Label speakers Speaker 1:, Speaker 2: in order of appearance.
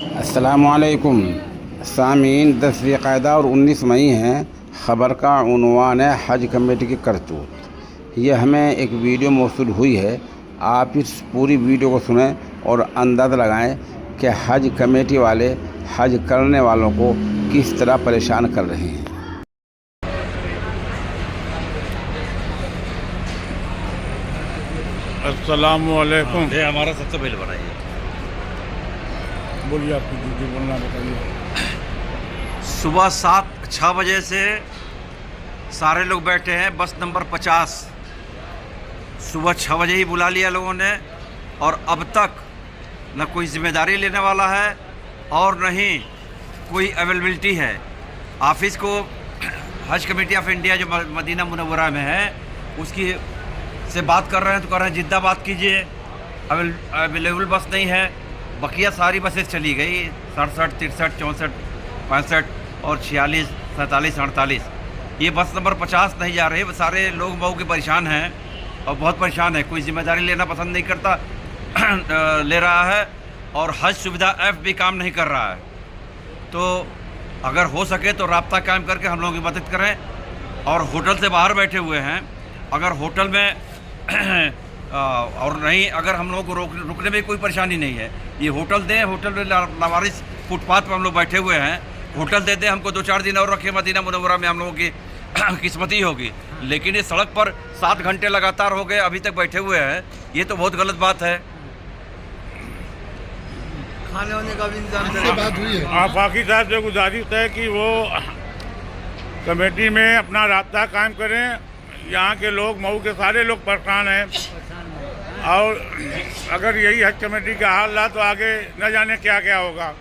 Speaker 1: अस्सलामुअलैकुम सामीन। 10 ज़िलक़अदा और 19 मई हैं। ख़बर का उन्वान है हज कमेटी की करतूत। ये हमें एक वीडियो मौसूल हुई है। आप इस पूरी वीडियो को सुनें और अंदाज़ा लगाएं कि हज कमेटी वाले हज करने वालों को किस तरह परेशान कर रहे हैं।
Speaker 2: अस्सलामुअलैकुम।
Speaker 3: ये हमारा सबसे पहले बनाइए।
Speaker 2: बोलिए, आपको जो बोलना बताइए।
Speaker 3: सुबह 6 बजे से सारे लोग बैठे हैं। बस नंबर 50 सुबह 6 बजे ही बुला लिया लोगों ने, और अब तक न कोई जिम्मेदारी लेने वाला है और न ही कोई अवेलेबिलिटी है। ऑफिस को हज कमेटी ऑफ इंडिया जो मदीना मुनव्वरा में है उसकी से बात कर रहे हैं तो कह रहे हैं जिद्दा बात कीजिए, अवेलेबल बस नहीं है। बकिया सारी बसेस चली गई, 67, 63, 64, 65 और 46, 47, 48। ये बस नंबर 50 नहीं जा रही। सारे लोग बहु के परेशान हैं और बहुत परेशान है। कोई जिम्मेदारी लेना पसंद नहीं करता ले रहा है, और हज सुविधा ऐप भी काम नहीं कर रहा है। तो अगर हो सके तो राब्ता कायम करके हम लोगों की मदद करें। और होटल से बाहर बैठे हुए हैं, अगर होटल में और नहीं, अगर हम लोगों को रुकने में कोई परेशानी नहीं है, ये होटल दें। होटल में लावारिस फुटपाथ पर हम लोग बैठे हुए हैं। होटल दे दें हमको, 2-4 दिन और रखें। मदीना मुनव्वरा में हम लोगों की किस्मती होगी। लेकिन ये सड़क पर 7 घंटे लगातार हो गए, अभी तक बैठे हुए हैं। ये तो बहुत गलत बात है।
Speaker 4: खाने वाने का भी इंतजाम करें। बात हुई है।
Speaker 2: आफाकी साहब से गुजारिश है कि वो कमेटी में अपना राब्ता कायम करें। यहाँ के लोग, मऊ के सारे लोग परेशान हैं, और अगर यही हज कमेटी का हाल रहा तो आगे न जाने क्या क्या होगा।